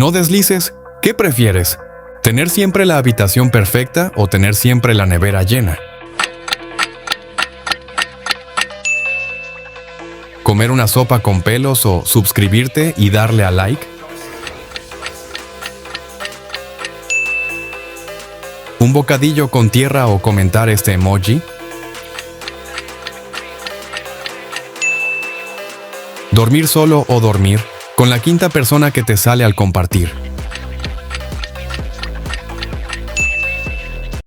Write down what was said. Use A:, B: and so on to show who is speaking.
A: No deslices. ¿Qué prefieres? ¿Tener siempre la habitación perfecta o tener siempre la nevera llena? ¿Comer una sopa con pelos o suscribirte y darle a like? ¿Un bocadillo con tierra o comentar este emoji? ¿Dormir solo o dormir con la quinta persona que te sale al compartir?